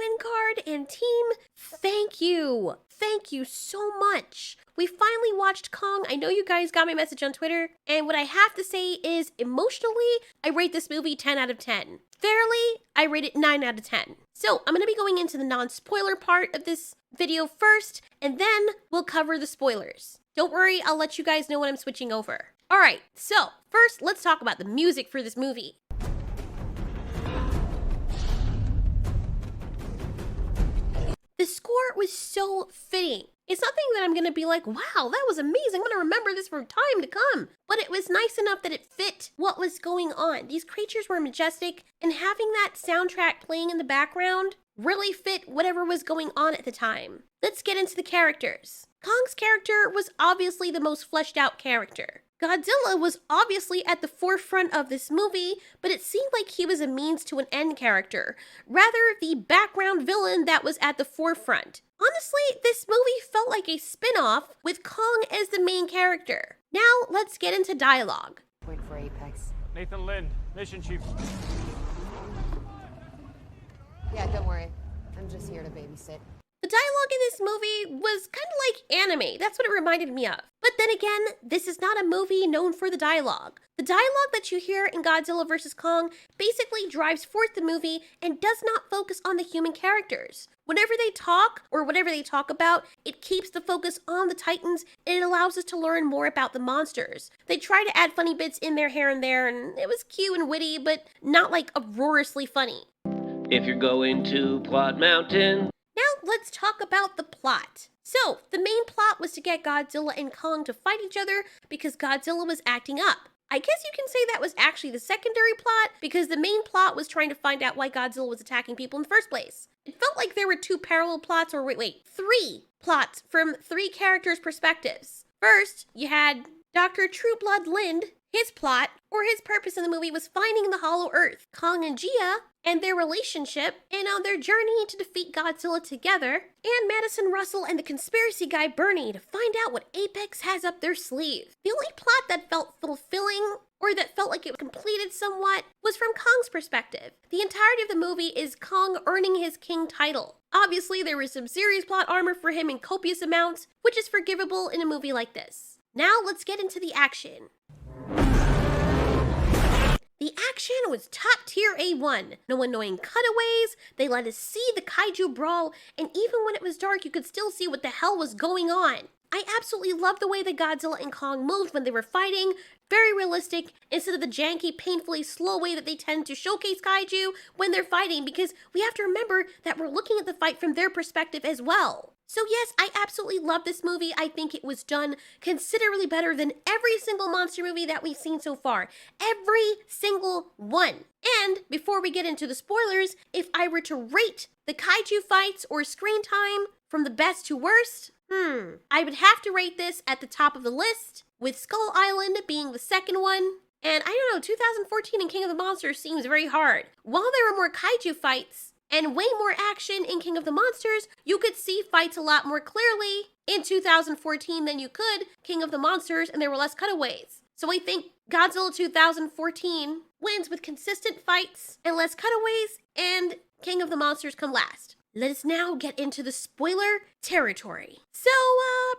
win card, and team, thank you. Thank you so much. We finally watched Kong. I know you guys got my message on Twitter, and what I have to say is emotionally, I rate this movie 10 out of 10. Fairly, I rate it 9 out of 10. So I'm going to be going into the non-spoiler part of this video first, and then we'll cover the spoilers. Don't worry, I'll let you guys know when I'm switching over. All right, so first let's talk about the music for this movie. The score was so fitting. It's nothing that I'm gonna be like, wow, that was amazing, I'm gonna remember this for time to come. But it was nice enough that it fit what was going on. These creatures were majestic, and having that soundtrack playing in the background really fit whatever was going on at the time. Let's get into the characters. Kong's character was obviously the most fleshed out character. Godzilla was obviously at the forefront of this movie, but it seemed like he was a means to an end character, rather the background villain that was at the forefront. Honestly, this movie felt like a spin-off with Kong as the main character. Now, let's get into dialogue. Wait for Apex. Nathan Lind, Mission Chief. Yeah, don't worry. I'm just here to babysit. The dialogue in this movie was kind of like anime. That's what it reminded me of. But then again, this is not a movie known for the dialogue. The dialogue that you hear in Godzilla vs. Kong basically drives forth the movie and does not focus on the human characters. Whenever they talk, or whatever they talk about, it keeps the focus on the Titans, and it allows us to learn more about the monsters. They try to add funny bits in there here and there, and it was cute and witty, but not like uproariously funny. If you're going to Plot Mountain. Now let's talk about the plot. So, the main plot was to get Godzilla and Kong to fight each other because Godzilla was acting up. I guess you can say that was actually the secondary plot because the main plot was trying to find out why Godzilla was attacking people in the first place. It felt like there were two parallel plots, or three plots from three characters' perspectives. First, you had Dr. Trueblood Lind. His plot, or his purpose in the movie, was finding the Hollow Earth. Kong and Gia, and their relationship, and on their journey to defeat Godzilla together, and Madison Russell and the conspiracy guy Bernie to find out what Apex has up their sleeve. The only plot that felt fulfilling, or that felt like it completed somewhat, was from Kong's perspective. The entirety of the movie is Kong earning his king title. Obviously, there was some serious plot armor for him in copious amounts, which is forgivable in a movie like this. Now let's get into the action. The action was top tier A1. No annoying cutaways, they let us see the kaiju brawl, and even when it was dark, you could still see what the hell was going on. I absolutely love the way that Godzilla and Kong moved when they were fighting. Very realistic, instead of the janky, painfully slow way that they tend to showcase kaiju when they're fighting, because we have to remember that we're looking at the fight from their perspective as well. So yes, I absolutely love this movie. I think it was done considerably better than every single monster movie that we've seen so far. Every single one. And before we get into the spoilers, if I were to rate the kaiju fights or screen time from the best to worst, I would have to rate this at the top of the list, with Skull Island being the second one. And I don't know, 2014 in King of the Monsters seems very hard. While there were more kaiju fights, and way more action in King of the Monsters, you could see fights a lot more clearly in 2014 than you could King of the Monsters, and there were less cutaways. So I think Godzilla 2014 wins with consistent fights and less cutaways, and King of the Monsters come last. Let us now get into the spoiler territory. So,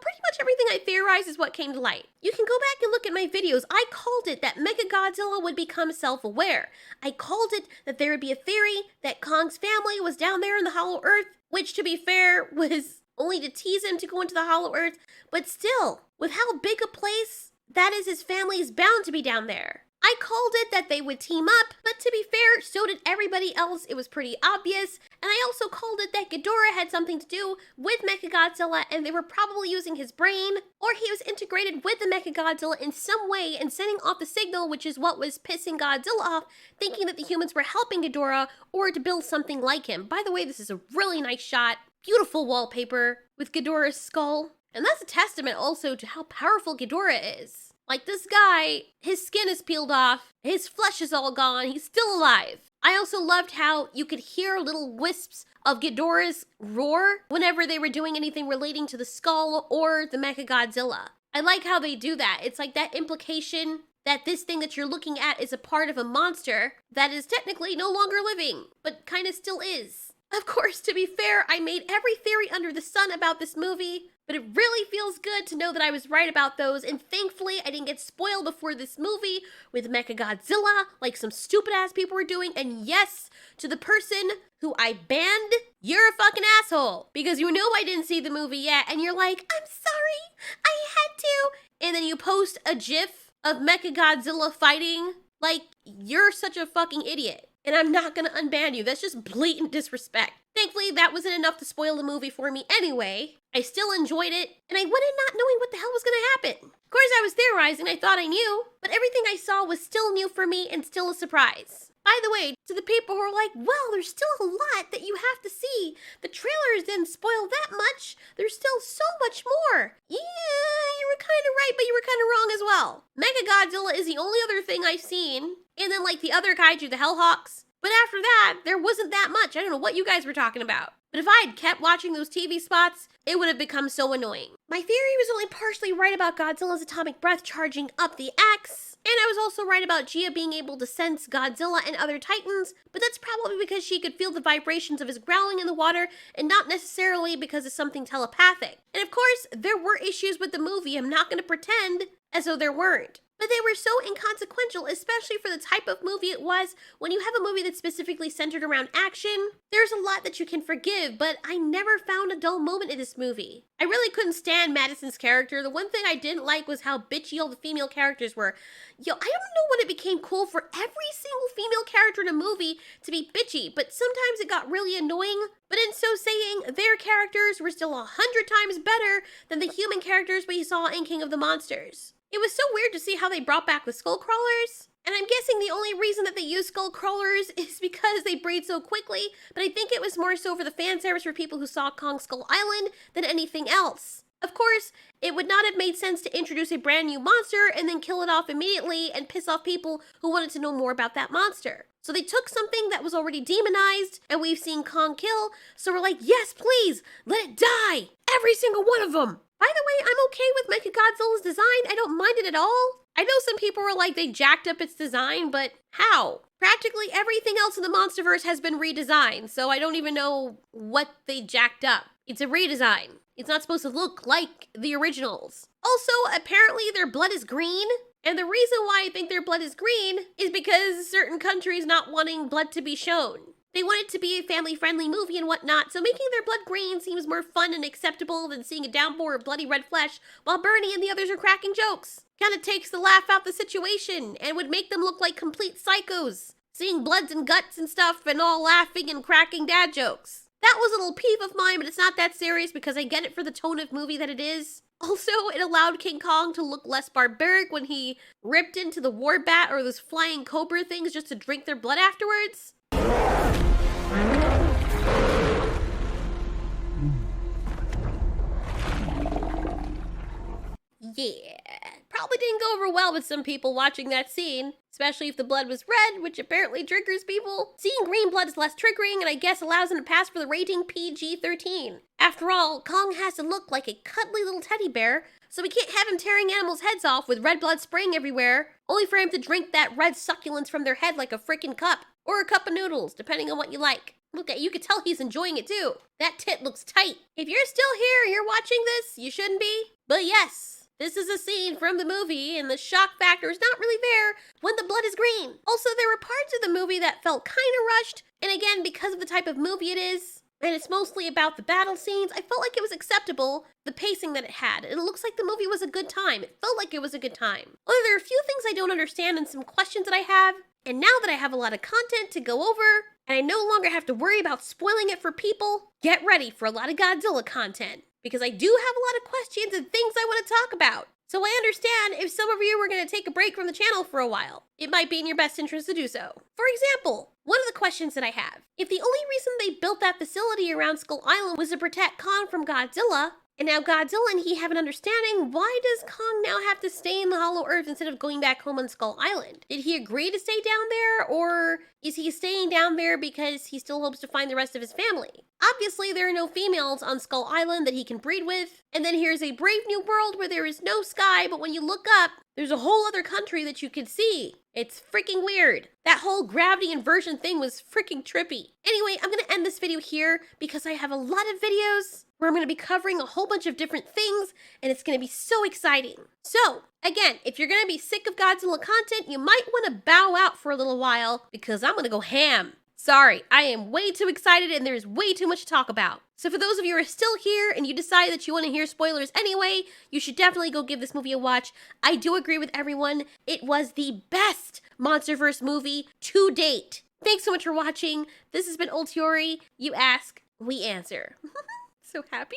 pretty much everything I theorized is what came to light. You can go back and look at my videos. I called it that Mechagodzilla would become self-aware. I called it that there would be a theory that Kong's family was down there in the Hollow Earth, which, to be fair, was only to tease him to go into the Hollow Earth. But still, with how big a place that is, his family is bound to be down there. I called it that they would team up, but to be fair, so did everybody else. It was pretty obvious. And I also called it that Ghidorah had something to do with Mechagodzilla, and they were probably using his brain, or he was integrated with the Mechagodzilla in some way and sending off the signal, which is what was pissing Godzilla off, thinking that the humans were helping Ghidorah or to build something like him. By the way, this is a really nice shot. Beautiful wallpaper with Ghidorah's skull. And that's a testament also to how powerful Ghidorah is. Like, this guy, his skin is peeled off, his flesh is all gone, he's still alive. I also loved how you could hear little wisps of Ghidorah's roar whenever they were doing anything relating to the skull or the Mechagodzilla. I like how they do that. It's like that implication that this thing that you're looking at is a part of a monster that is technically no longer living, but kind of still is. Of course, to be fair, I made every theory under the sun about this movie, but it really feels good to know that I was right about those, and thankfully I didn't get spoiled before this movie with Mechagodzilla, like some stupid-ass people were doing, and yes, to the person who I banned, you're a fucking asshole, because you know I didn't see the movie yet, and you're like, I'm sorry, I had to, and then you post a gif of Mechagodzilla fighting, like, you're such a fucking idiot. And I'm not gonna unban you. That's just blatant disrespect. Thankfully, that wasn't enough to spoil the movie for me anyway. I still enjoyed it, and I went in not knowing what the hell was gonna happen. Of course, I was theorizing, I thought I knew, but everything I saw was still new for me and still a surprise. By the way, to the people who are like, well, there's still a lot that you have to see. The trailers didn't spoil that much. There's still so much more. Yeah, you were kind of right, but you were kind of wrong as well. Mechagodzilla is the only other thing I've seen. And then like the other kaiju, the Hellhawks. But after that, there wasn't that much. I don't know what you guys were talking about. But if I had kept watching those TV spots, it would have become so annoying. My theory was only partially right about Godzilla's atomic breath charging up the axe, and I was also right about Gia being able to sense Godzilla and other titans, but that's probably because she could feel the vibrations of his growling in the water and not necessarily because of something telepathic. And of course, there were issues with the movie. I'm not going to pretend as though there weren't. But they were so inconsequential, especially for the type of movie it was. When you have a movie that's specifically centered around action, there's a lot that you can forgive, but I never found a dull moment in this movie. I really couldn't stand Madison's character. The one thing I didn't like was how bitchy all the female characters were. Yo, I don't know when it became cool for every single female character in a movie to be bitchy, but sometimes it got really annoying. But in so saying, their characters were still 100 times better than the human characters we saw in King of the Monsters. It was so weird to see how they brought back the skull crawlers, and I'm guessing the only reason that they use skull crawlers is because they breed so quickly, but I think it was more so for the fan service for people who saw Kong Skull Island than anything else. Of course, it would not have made sense to introduce a brand new monster and then kill it off immediately and piss off people who wanted to know more about that monster. So they took something that was already demonized and we've seen Kong kill, so we're like, yes, please, let it die! Every single one of them! By the way, I'm okay with Mechagodzilla's design. I don't mind it at all. I know some people were like they jacked up its design, but how? Practically everything else in the Monsterverse has been redesigned, so I don't even know what they jacked up. It's a redesign. It's not supposed to look like the originals. Also, apparently their blood is green, and the reason why I think their blood is green is because certain countries not wanting blood to be shown. They want it to be a family-friendly movie and whatnot, so making their blood green seems more fun and acceptable than seeing a downpour of bloody red flesh while Bernie and the others are cracking jokes. Kinda takes the laugh out the situation and would make them look like complete psychos, seeing bloods and guts and stuff and all laughing and cracking dad jokes. That was a little peeve of mine, but it's not that serious because I get it for the tone of movie that it is. Also, it allowed King Kong to look less barbaric when he ripped into the war bat or those flying cobra things just to drink their blood afterwards. Yeah, probably didn't go over well with some people watching that scene, especially if the blood was red, which apparently triggers people. Seeing green blood is less triggering and I guess allows him to pass for the rating PG-13. After all, Kong has to look like a cuddly little teddy bear, so we can't have him tearing animals' heads off with red blood spraying everywhere, only for him to drink that red succulence from their head like a frickin' cup. Or a cup of noodles, depending on what you like. Look at you can tell he's enjoying it too. That tit looks tight. If you're still here and you're watching this, you shouldn't be. But yes, this is a scene from the movie and the shock factor is not really there when the blood is green. Also, there were parts of the movie that felt kind of rushed. And again, because of the type of movie it is, and it's mostly about the battle scenes, I felt like it was acceptable, the pacing that it had. And it looks like the movie was a good time. It felt like it was a good time. Although there are a few things I don't understand and some questions that I have. And now that I have a lot of content to go over, and I no longer have to worry about spoiling it for people, get ready for a lot of Godzilla content. Because I do have a lot of questions and things I want to talk about. So I understand if some of you were going to take a break from the channel for a while. It might be in your best interest to do so. For example, one of the questions that I have, if the only reason they built that facility around Skull Island was to protect Kong from Godzilla, and now Godzilla and he have an understanding, why does Kong now have to stay in the Hollow Earth instead of going back home on Skull Island? Did he agree to stay down there, or is he staying down there because he still hopes to find the rest of his family? Obviously, there are no females on Skull Island that he can breed with, and then here's a brave new world where there is no sky, but when you look up, There's a whole other country that you can see. It's freaking weird. That whole gravity inversion thing was freaking trippy. Anyway, I'm gonna end this video here because I have a lot of videos where I'm gonna be covering a whole bunch of different things, and it's gonna be so exciting. So, again, if you're gonna be sick of Godzilla content, you might wanna bow out for a little while because I'm gonna go ham. Sorry, I am way too excited and there's way too much to talk about. So for those of you who are still here and you decide that you want to hear spoilers anyway, you should definitely go give this movie a watch. I do agree with everyone. It was the best Monsterverse movie to date. Thanks so much for watching. This has been Ultiori. You ask, we answer. So happy?